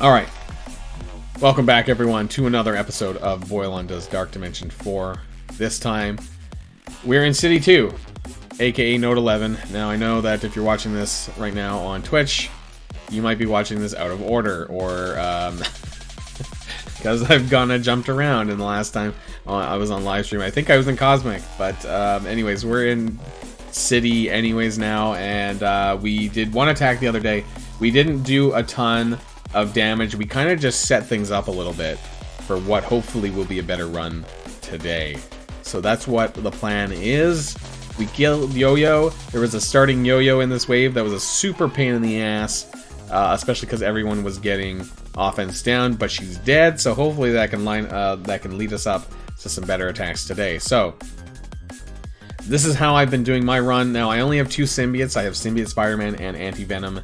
Alright, welcome back everyone to another episode of Boyle Does Dark Dimension 4. This time, we're in City 2, aka Note 11. Now I know that if you're watching this right now on Twitch, you might be watching this out of order, or because I've jumped around in the last time I was on live stream. I think I was in Cosmic, but anyways, we're in City anyways now, and we did one attack the other day. We didn't do a ton of damage. We kind of just set things up a little bit for what hopefully will be a better run today. So that's what the plan is. We killed Yo-Yo. There was a starting Yo-Yo in this wave that was a super pain in the ass, especially because everyone was getting offense down, but she's dead, so hopefully that can lead us up to some better attacks today. So this is how I've been doing my run. Now I only have two symbiotes. I have Symbiote Spider-Man and Anti-Venom,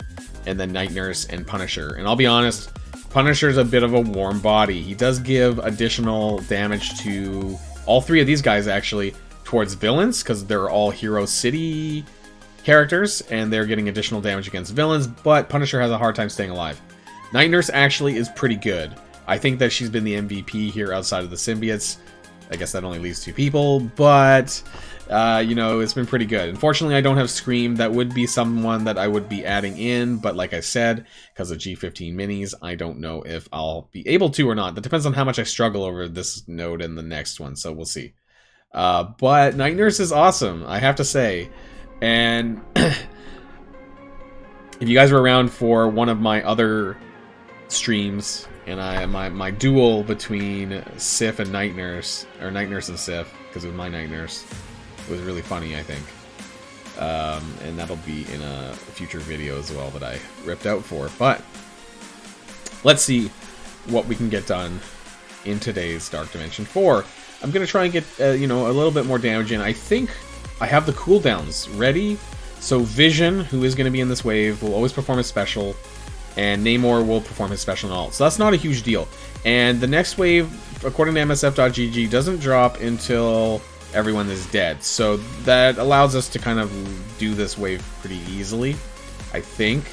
and then Night Nurse and Punisher. And I'll be honest, Punisher's a bit of a warm body. He does give additional damage to all three of these guys, actually, towards villains, because they're all Hero City characters, and they're getting additional damage against villains, but Punisher has a hard time staying alive. Night Nurse actually is pretty good. I think that she's been the MVP here outside of the symbiotes. I guess that only leaves two people, but you know, it's been pretty good. Unfortunately, I don't have Scream. That would be someone that I would be adding in, but like I said, because of G15 minis, I don't know if I'll be able to or not. That depends on how much I struggle over this node and the next one, so we'll see. But Night Nurse is awesome, I have to say. And if you guys were around for one of my other streams, and my duel between Sif and Night Nurse, or Night Nurse and Sif, because it was my Night Nurse, it was really funny, I think. And that'll be in a future video as well that I ripped out for. But let's see what we can get done in today's Dark Dimension 4. I'm going to try and get you know, a little bit more damage in. I think I have the cooldowns ready. So Vision, who is going to be in this wave, will always perform a special, and Namor will perform his special and alt. So that's not a huge deal. And the next wave, according to MSF.GG, doesn't drop until everyone is dead. So that allows us to kind of do this wave pretty easily, I think.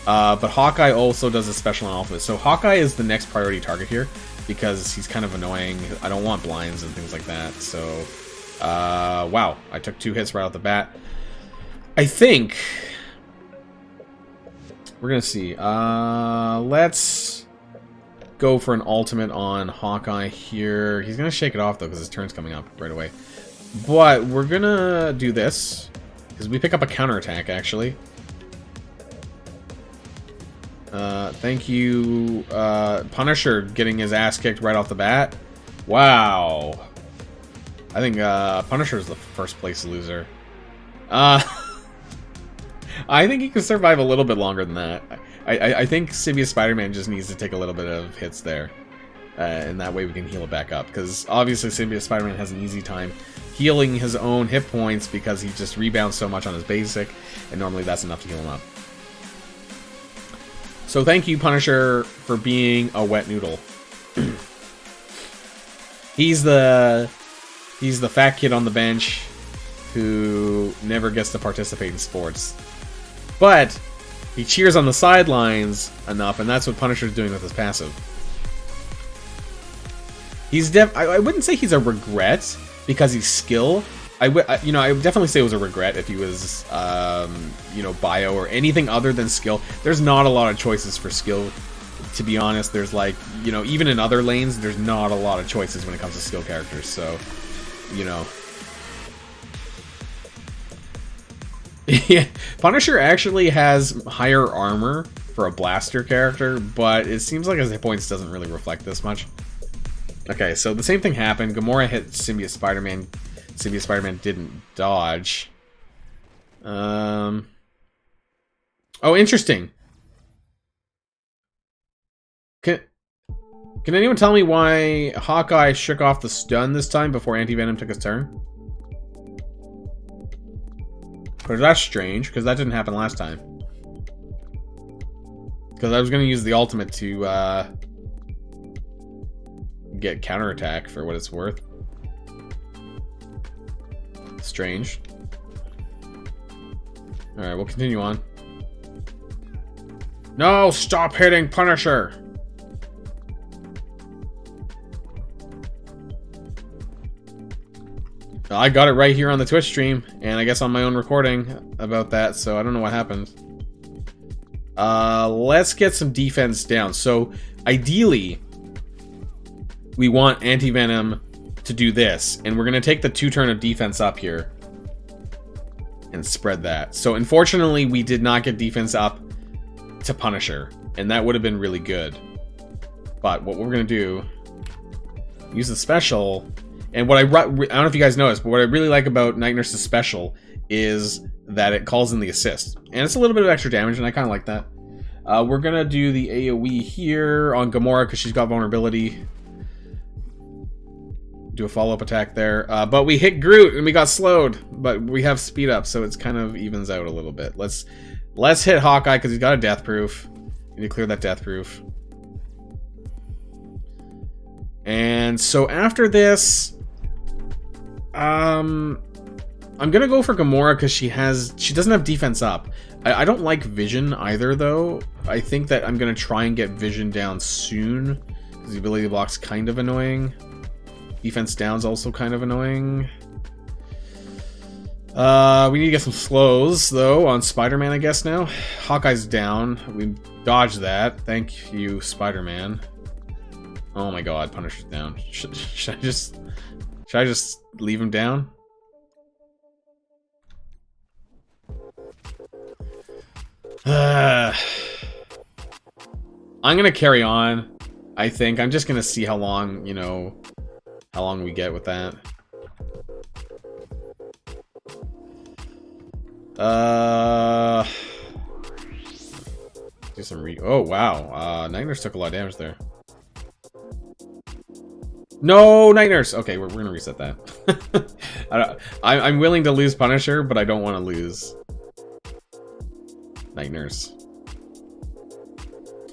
But Hawkeye also does a special and ultimate. So Hawkeye is the next priority target here, because he's kind of annoying. I don't want blinds and things like that. So, wow, I took 2 hits right off the bat. I think we're gonna see. Let's go for an ultimate on Hawkeye here. He's gonna shake it off though, because his turn's coming up right away. But we're gonna do this because we pick up a counterattack, actually. Thank you, Punisher, getting his ass kicked right off the bat. Wow. I think Punisher's the first place loser. I think he can survive a little bit longer than that. I think Symbiote Spider-Man just needs to take a little bit of hits there. And that way we can heal it back up. Because obviously Symbiote Spider-Man has an easy time healing his own hit points because he just rebounds so much on his basic. And normally that's enough to heal him up. So thank you, Punisher, for being a wet noodle. He's the fat kid on the bench who never gets to participate in sports. But he cheers on the sidelines enough, and that's what Punisher's doing with his passive. He's I wouldn't say he's a regret because he's skill. I would definitely say it was a regret if he was you know, bio or anything other than skill. There's not a lot of choices for skill, to be honest. There's like, you know, even in other lanes, there's not a lot of choices when it comes to skill characters. So, you know. Yeah, Punisher actually has higher armor for a blaster character, but it seems like his hit points doesn't really reflect this much. Okay, so the same thing happened. Gamora hit Symbiote Spider-Man. Symbiote Spider-Man didn't dodge. Oh, interesting. Can anyone tell me why Hawkeye shook off the stun this time before Anti-Venom took his turn? Because that's strange, because that didn't happen last time. Because I was going to use the ultimate to get counterattack for what it's worth. Strange. Alright, we'll continue on. No, stop hitting Punisher! I got it right here on the Twitch stream, and I guess on my own recording about that, so I don't know what happened. Let's get some defense down. So, ideally, we want Anti-Venom to do this, and we're going to take the 2 turn of defense up here and spread that. So, unfortunately, we did not get defense up to Punisher, and that would have been really good. But what we're going to do, use the special. And what I don't know if you guys noticed, but what I really like about Night Nurse's special is that it calls in the assist. And it's a little bit of extra damage, and I kind of like that. We're going to do the AoE here on Gamora because she's got vulnerability. Do a follow-up attack there. But we hit Groot, and we got slowed. But we have speed up, so it's kind of evens out a little bit. Let's hit Hawkeye because he's got a death proof. We need to clear that death proof. And so after this... I'm gonna go for Gamora because she doesn't have defense up. I don't like vision either though. I think that I'm gonna try and get vision down soon because the ability block's kind of annoying. Defense down's also kind of annoying. We need to get some slows though on Spider-Man, I guess now. Hawkeye's down. We dodged that. Thank you, Spider-Man. Oh my god, Punisher's down. Should I just leave him down? I'm gonna carry on. I think I'm just gonna see how long, how long we get with that. Do some oh wow, Night Nurse took a lot of damage there. No, Night Nurse. Okay, we're gonna reset that. I'm willing to lose Punisher, but I don't want to lose Night Nurse.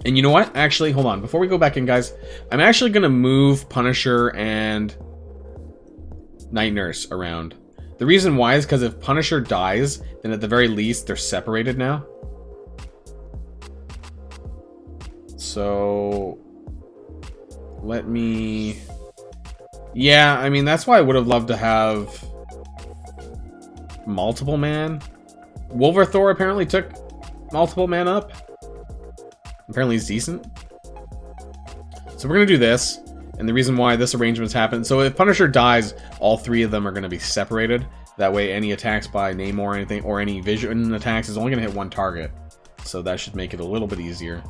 And you know what? Actually, hold on. Before we go back in, guys, I'm actually gonna move Punisher and Night Nurse around. The reason why is because if Punisher dies, then at the very least they're separated now. So let me. Yeah, I mean, that's why I would have loved to have multiple man. Wolverthor apparently took multiple man up. Apparently he's decent. So we're going to do this. And the reason why this arrangement's happened. So if Punisher dies, all 3 of them are going to be separated. That way any attacks by Namor or anything, or any vision attacks is only going to hit 1 target. So that should make it a little bit easier.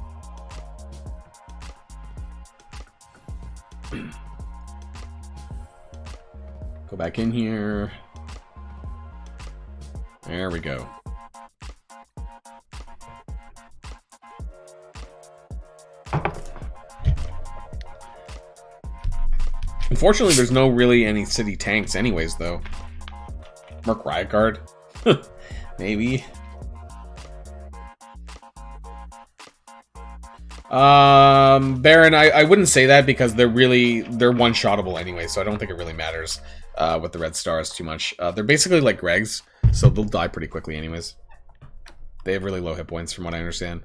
Go back in here. There we go. Unfortunately, there's no really any city tanks anyways, though. Mark Riot Guard? Maybe. Baron, I wouldn't say that because they're one-shottable anyway, so I don't think it really matters with the red stars too much. They're basically like Gregs, so they'll die pretty quickly anyways. They have really low hit points from what I understand.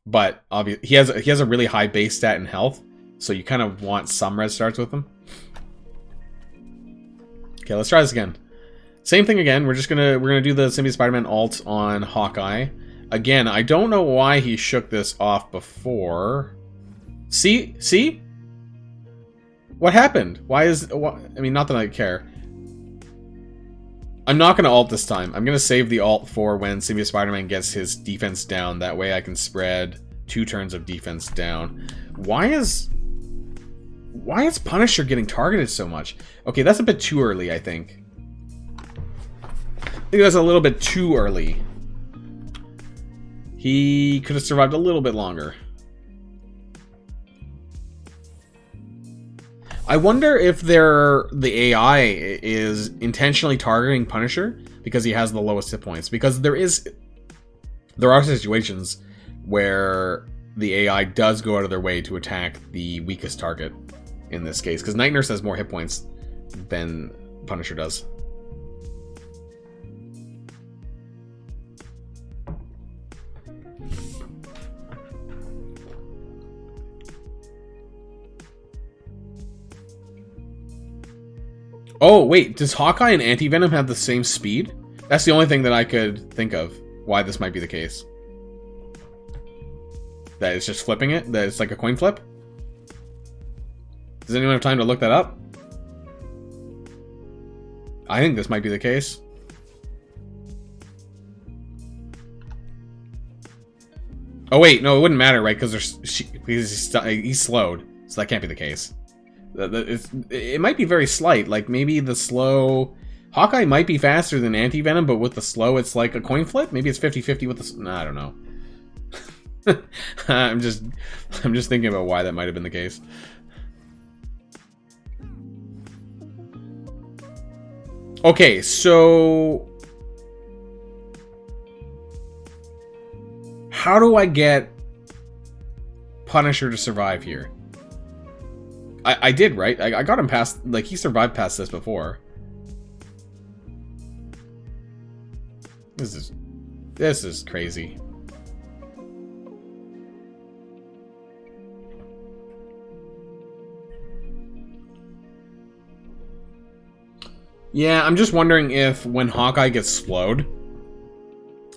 But obviously, he has a really high base stat and health, so you kind of want some red stars with him. Okay, let's try this again. Same thing again. We're gonna do the Symbiote Spider-Man ult on Hawkeye. Again, I don't know why he shook this off before. See? What happened? I mean, not that I care. I'm not gonna ult this time. I'm gonna save the ult for when Symbiote Spider-Man gets his defense down. That way I can spread 2 turns of defense down. Why is Punisher getting targeted so much? Okay, that's a bit too early, I think. I think that's a little bit too early. He could have survived a little bit longer. I wonder if the AI is intentionally targeting Punisher because he has the lowest hit points. Because there are situations where the AI does go out of their way to attack the weakest target in this case. Because Night Nurse has more hit points than Punisher does. Oh, wait. Does Hawkeye and Anti-Venom have the same speed? That's the only thing that I could think of why this might be the case. That it's just flipping it? That it's like a coin flip? Does anyone have time to look that up? I think this might be the case. Oh wait, no, it wouldn't matter, right? Because he's slowed, so that can't be the case. It might be very slight. Like maybe the slow Hawkeye might be faster than Anti-Venom, but with the slow, it's like a coin flip. Maybe it's 50-50 with the. No, I don't know. I'm just thinking about why that might have been the case. Okay, so how do I get Punisher to survive here? I did, right? I got him past, like, he survived past this before. This is crazy. Yeah, I'm just wondering if when Hawkeye gets slowed,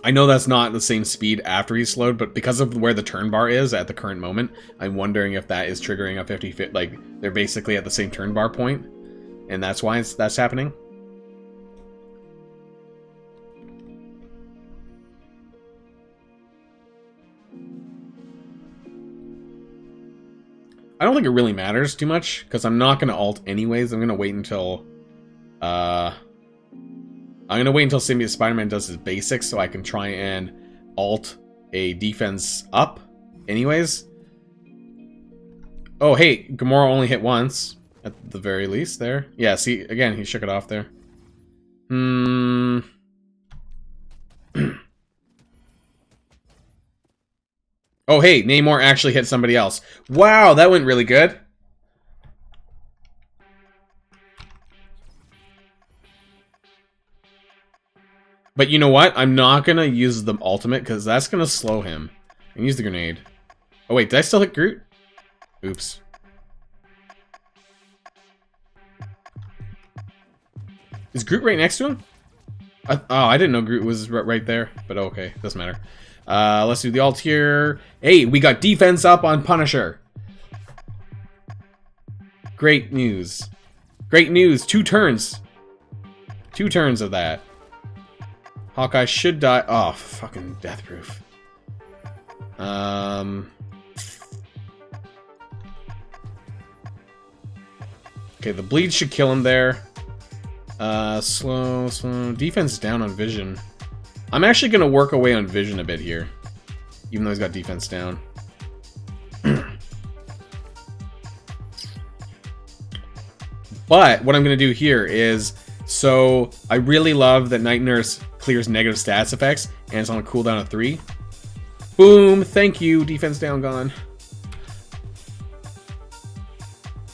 I know that's not the same speed after he's slowed, but because of where the turn bar is at the current moment, I'm wondering if that is triggering a 50-50, like, they're basically at the same turn bar point, and that's why that's happening. I don't think it really matters too much, because I'm not going to ult anyways. I'm going to wait until... I'm gonna wait until Symbiote Spider-Man does his basics so I can try and alt a defense up anyways. Oh, hey, Gamora only hit once, at the very least there. Yeah, see, again, he shook it off there. Oh, hey, Namor actually hit somebody else. Wow, that went really good. But you know what? I'm not going to use the ultimate because that's going to slow him. And use the grenade. Oh wait, did I still hit Groot? Oops. Is Groot right next to him? Oh, I didn't know Groot was right there. But okay, doesn't matter. Let's do the ult here. Hey, we got defense up on Punisher. Great news. Great news. 2 turns. 2 turns of that. Hawkeye should die. Oh, fucking death proof. Okay, the bleed should kill him there. Slow. Defense down on vision. I'm actually gonna work away on vision a bit here, even though he's got defense down. But what I'm gonna do here is, so I really love that Night Nurse clears negative stats effects, and it's on a cooldown of 3. Boom! Thank you. Defense down, gone.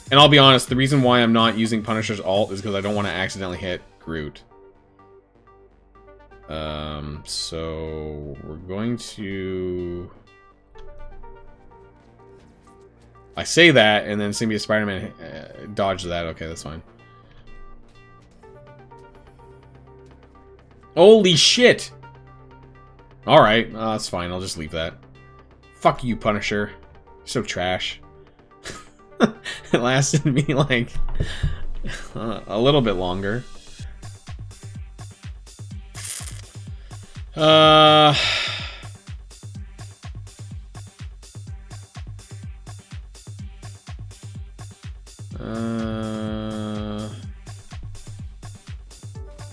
And I'll be honest, the reason why I'm not using Punisher's ult is because I don't want to accidentally hit Groot. So we're going to... I say that, and then Symbiote Spider-Man dodged that. Okay, that's fine. Holy shit! Alright, that's fine. I'll just leave that. Fuck you, Punisher. You're so trash. It lasted me, like, a little bit longer.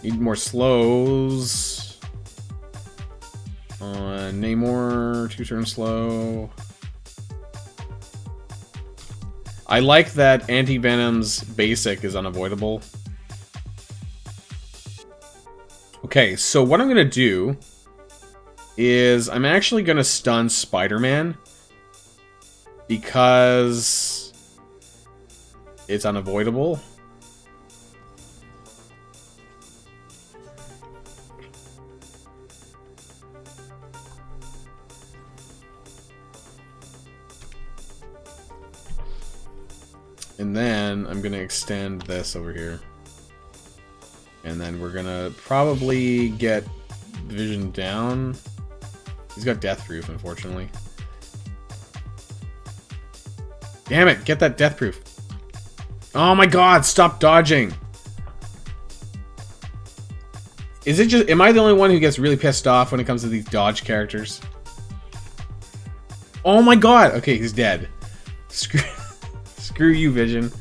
Need more slows. Namor, 2 turn slow. I like that Anti-Venom's basic is unavoidable. Okay, so what I'm gonna do is I'm actually gonna stun Spider-Man because it's unavoidable. And then I'm gonna extend this over here. And then we're gonna probably get vision down. He's got death proof, unfortunately. Damn it, get that death proof. Oh my god, stop dodging. Is it just, am I the only one who gets really pissed off when it comes to these dodge characters? Oh my god, okay, he's dead. Screw you, Vision.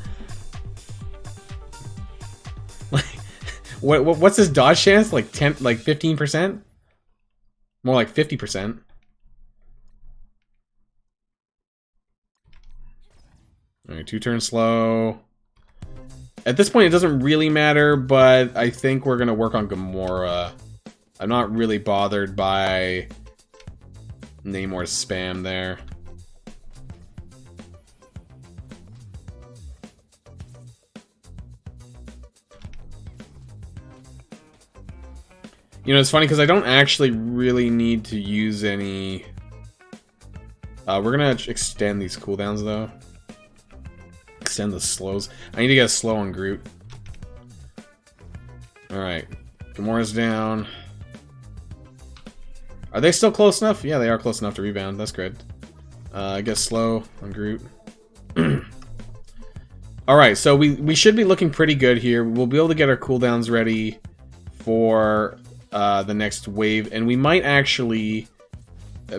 Like, what's his dodge chance? Like 15%? More like 50%. Alright, 2 turns slow. At this point, it doesn't really matter, but I think we're gonna work on Gamora. I'm not really bothered by Namor's spam there. You know, it's funny because I don't actually really need to use any... we're gonna extend these cooldowns, though. Extend the slows. I need to get a slow on Groot. Alright. Gamora's down. Are they still close enough? Yeah, they are close enough to rebound. That's good. I guess slow on Groot. Alright, so we should be looking pretty good here. We'll be able to get our cooldowns ready for the next wave. And we might actually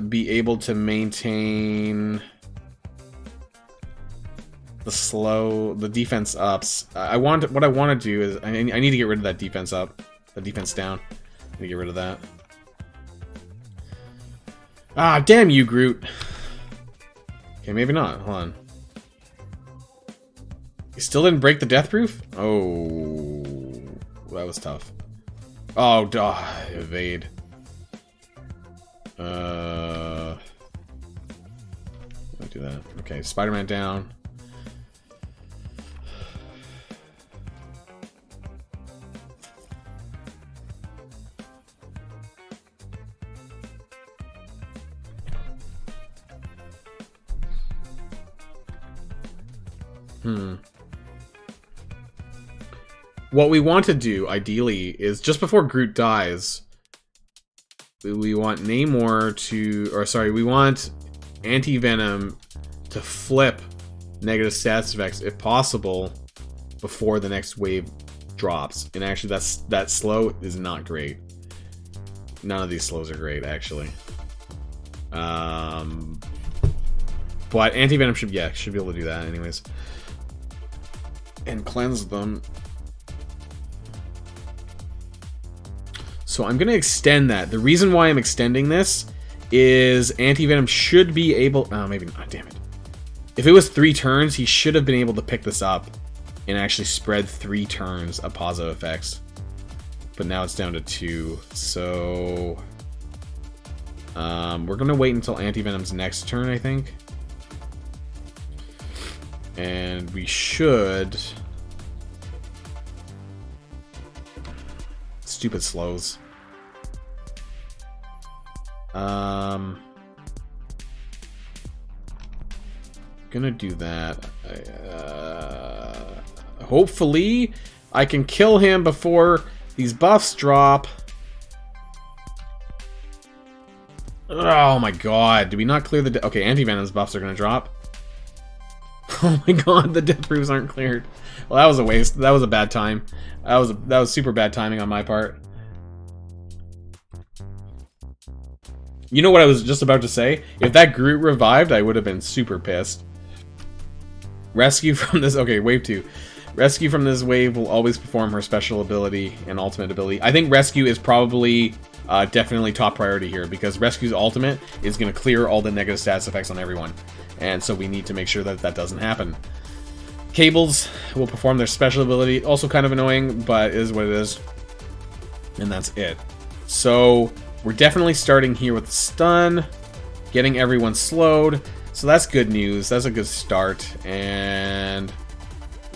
be able to maintain... the defense ups. What I want to do is I need to get rid of that defense up, the defense down. I need to get rid of that. Ah, damn you, Groot. Okay, maybe not. Hold on. You still didn't break the death proof? Oh, that was tough. Oh, duh, evade. Don't do that. Okay, Spider-Man down. What we want to do, ideally, is just before Groot dies, we want Namor to... Or, sorry, we want Anti-Venom to flip negative stats effects, if possible, before the next wave drops. And actually, that slow is not great. None of these slows are great, actually. But Anti-Venom should be able to do that anyways. And cleanse them. So I'm going to extend that. The reason why I'm extending this is Anti-Venom should be able... Oh, maybe not. Damn it. If it was 3 turns, he should have been able to pick this up and actually spread 3 turns of positive effects. But now it's down to 2. So... we're going to wait until Anti-Venom's next turn, I think. And we should... Stupid slows. Gonna do that. Hopefully, I can kill him before these buffs drop. Oh my god, did we not clear the... Okay, Anti-Venom's buffs are gonna drop. Oh my god, the death proofs aren't cleared. Well, that was a waste. That was a bad time. That was super bad timing on my part. You know what I was just about to say? If that Groot revived, I would have been super pissed. Rescue from this... Okay, wave 2. Rescue from this wave will always perform her special ability and ultimate ability. I think Rescue is probably definitely top priority here, because Rescue's ultimate is going to clear all the negative stats effects on everyone. And so we need to make sure that that doesn't happen. Cables will perform their special ability. Also kind of annoying, but it is what it is. And that's it. So we're definitely starting here with stun, getting everyone slowed. So that's good news. That's a good start. And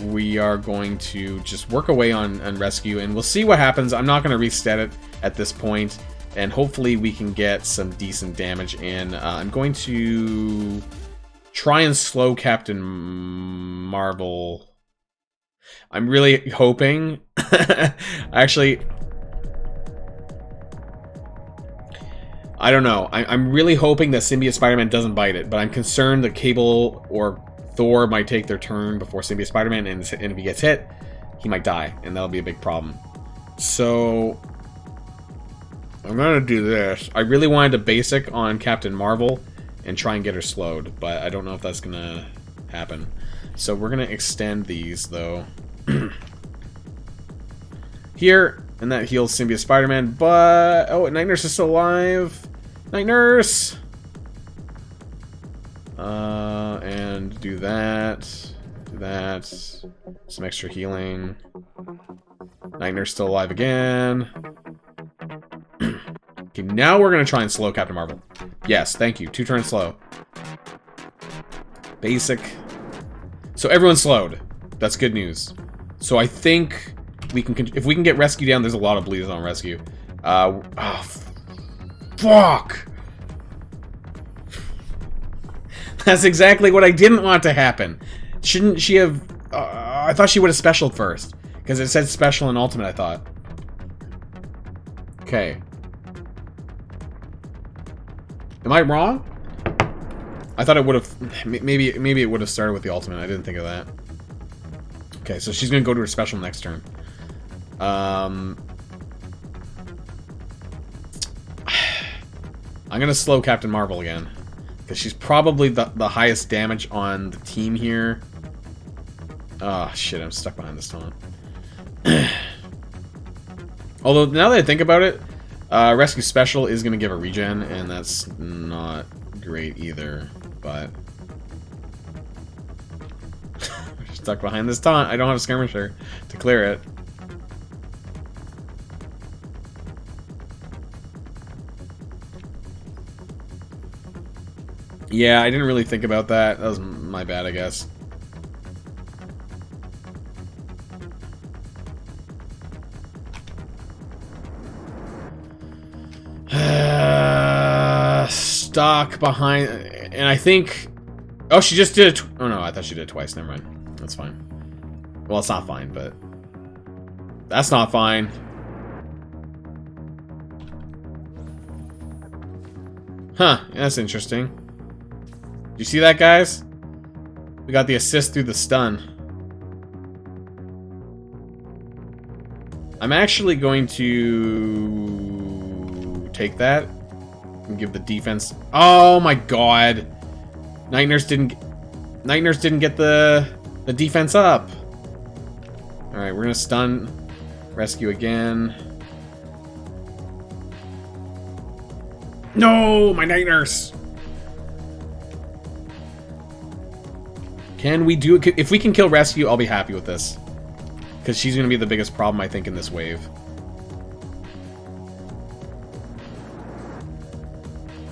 we are going to just work away on Rescue, and we'll see what happens. I'm not going to reset it at this point, and hopefully we can get some decent damage in. I'm going to try and slow Captain Marvel I'm really hoping... Actually... I don't know. I'm really hoping that Symbiote Spider-Man doesn't bite it, but I'm concerned that Cable or Thor might take their turn before Symbiote Spider-Man, and if he gets hit, he might die, and that'll be a big problem. So... I'm gonna do this. I really wanted to basic on Captain Marvel and try and get her slowed, but I don't know if that's gonna happen. So we're gonna extend these, though. Here, and that heals Symbiote Spider-Man, but... Oh, Night Nurse is still alive! Night Nurse! And do that. Do that. Some extra healing. Night Nurse still alive again. Okay, now we're gonna try and slow Captain Marvel. Yes, thank you. 2 turns slow. Basic. So everyone's slowed. That's good news. So I think we can, if we can get rescue down, there's a lot of bleeds on rescue. Oh, fuck! That's exactly what I didn't want to happen. Shouldn't she have... I thought she would have specialed first. Because it said special and ultimate, I thought. Okay. Am I wrong? I thought it would have... Maybe it would have started with the ultimate. I didn't think of that. Okay, so she's going to go to her special next turn. I'm going to slow Captain Marvel again. Because she's probably the highest damage on the team here. Oh, shit, I'm stuck behind this taunt. Although, now that I think about it, Rescue Special is going to give a regen, and that's not great either, but... stuck behind this taunt. I don't have a Skirmisher to clear it. Yeah, I didn't really think about that. That was my bad, I guess. Stuck behind... And I think... Oh, she just did it... Oh, no, I thought she did it twice. Never mind. That's fine. Well, it's not fine, but... That's not fine. Huh, that's interesting. You see that, guys? We got the assist through the stun. I'm actually going to take that and give the defense. Oh my god! Night Nurse didn't get the defense up. All right, we're gonna stun, rescue again. No, my Night Nurse. Can we do it? If we can kill rescue, I'll be happy with this. Because she's going to be the biggest problem, I think, in this wave.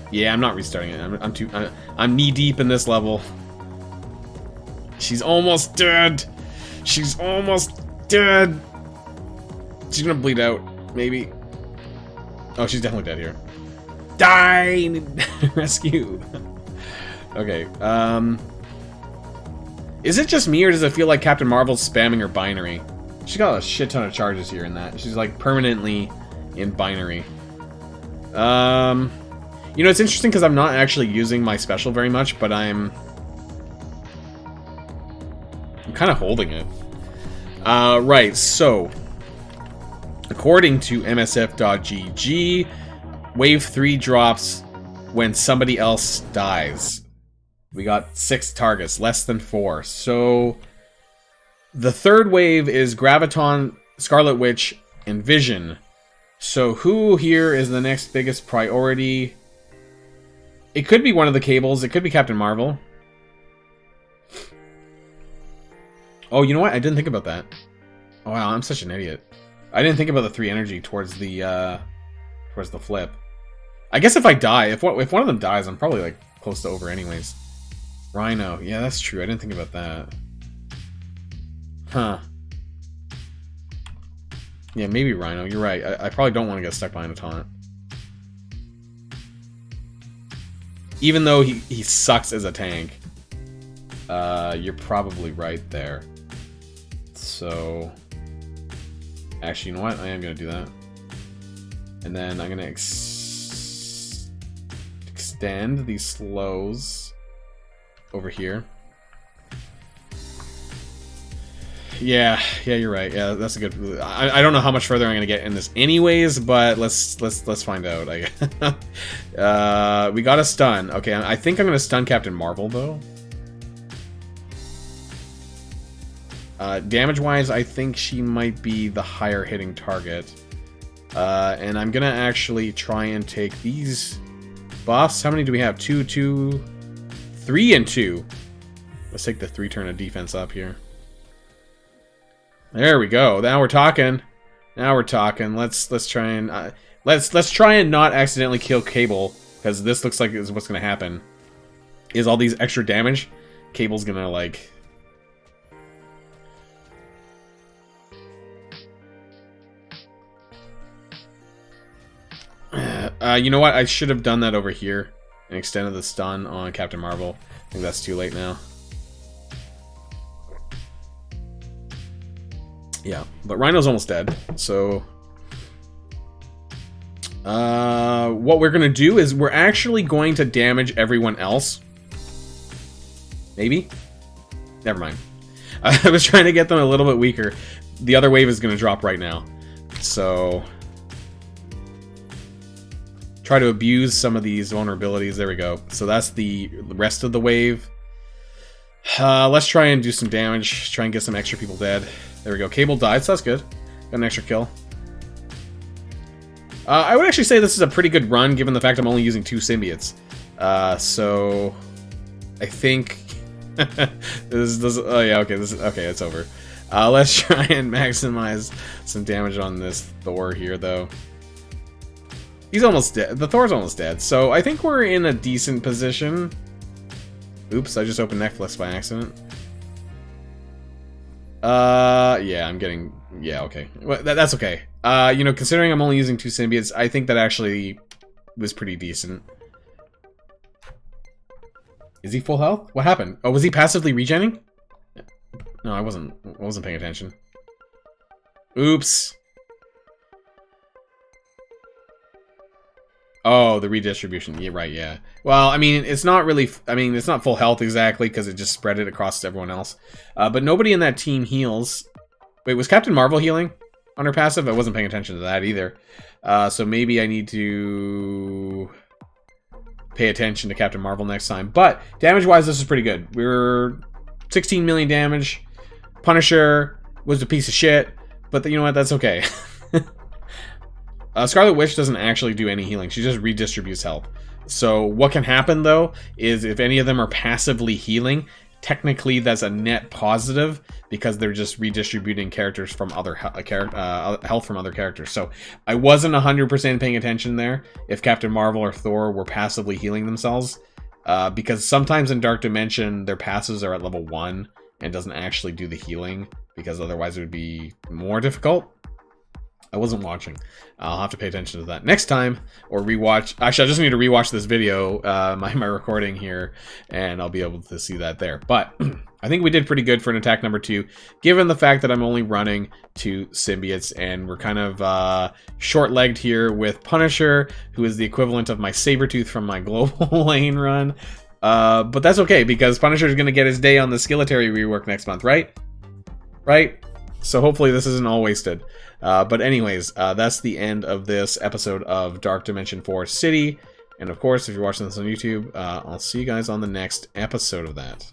Yeah, I'm not restarting it. I'm knee deep in this level. She's almost dead. She's almost dead. She's going to bleed out, maybe. Oh, she's definitely dead here. Die! Rescue. Okay, is it just me, or does it feel like Captain Marvel's spamming her binary? She's got a shit ton of charges here in that. She's like permanently in binary. You know, it's interesting because I'm not actually using my special very much, but I'm kind of holding it. Right, so according to MSF.GG, Wave 3 drops when somebody else dies. We got 6 targets, less than 4. So the third wave is Graviton, Scarlet Witch, and Vision. So who here is the next biggest priority? It could be one of the Cables. It could be Captain Marvel. Oh, you know what? I didn't think about that. Oh, wow, I'm such an idiot. I didn't think about the 3 energy towards the flip. I guess if I die, if one of them dies, I'm probably like close to over anyways. Rhino. Yeah, that's true. I didn't think about that. Huh. Yeah, maybe Rhino. You're right. I probably don't want to get stuck behind a taunt. Even though he sucks as a tank. You're probably right there. So, actually, you know what? I am going to do that. And then I'm going to extend these slows over here. Yeah, you're right. Yeah, that's a good. I don't know how much further I'm gonna get in this, anyways. But let's find out. We got a stun. Okay, I think I'm gonna stun Captain Marvel though. Damage-wise, I think she might be the higher hitting target. And I'm gonna actually try and take these buffs. How many do we have? 2, 2, 3, and 2. Let's take the 3 turn of defense up here. There we go. Now we're talking. Now we're talking. Let's try and let's try and not accidentally kill Cable, because this looks like is what's gonna happen. Is all these extra damage? Cable's gonna like. You know what? I should have done that over here and extended the stun on Captain Marvel. I think that's too late now. Yeah, but Rhino's almost dead, so what we're gonna do is we're actually going to damage everyone else. Maybe? Never mind. I was trying to get them a little bit weaker. The other wave is gonna drop right now, so try to abuse some of these vulnerabilities. There we go. So that's the rest of the wave. Let's try and do some damage. Try and get some extra people dead. There we go. Cable died, so that's good. Got an extra kill. I would actually say this is a pretty good run, given the fact I'm only using 2 symbiotes. So I think this. Oh yeah, okay. This is okay. It's over. Let's try and maximize some damage on this Thor here, though. He's almost dead. The Thor's almost dead, so I think we're in a decent position. Oops, I just opened Netflix by accident. Yeah, I'm getting... Yeah, okay. Well, that's okay. You know, considering I'm only using 2 symbiotes, I think that actually was pretty decent. Is he full health? What happened? Oh, was he passively regenning? No, I wasn't paying attention. Oops. Oh, the redistribution. Yeah, right, yeah. Well, I mean, it's not really... I mean, it's not full health exactly, because it just spread it across everyone else. But nobody in that team heals. Wait, was Captain Marvel healing on her passive? I wasn't paying attention to that either. So maybe I need to pay attention to Captain Marvel next time. But damage-wise, this is pretty good. We were 16 million damage. Punisher was a piece of shit. But you know what? That's okay. Scarlet Witch doesn't actually do any healing. She just redistributes health. So what can happen, though, is if any of them are passively healing, technically that's a net positive because they're just redistributing characters from other health from other characters. So I wasn't 100% paying attention there if Captain Marvel or Thor were passively healing themselves. Because sometimes in Dark Dimension, their passives are at level 1 and doesn't actually do the healing because otherwise it would be more difficult. I wasn't watching. I'll have to pay attention to that next time, or rewatch. Actually, I just need to rewatch this video, my recording here, and I'll be able to see that there. But I think we did pretty good for an attack number 2, given the fact that I'm only running 2 symbiotes, and we're kind of short-legged here with Punisher, who is the equivalent of my Sabretooth from my Global Lane run. But that's okay, because Punisher is going to get his day on the Skilletary rework next month, right? Right? So hopefully this isn't all wasted. But anyways, that's the end of this episode of Dark Dimension 4 City. And of course, if you're watching this on YouTube, I'll see you guys on the next episode of that.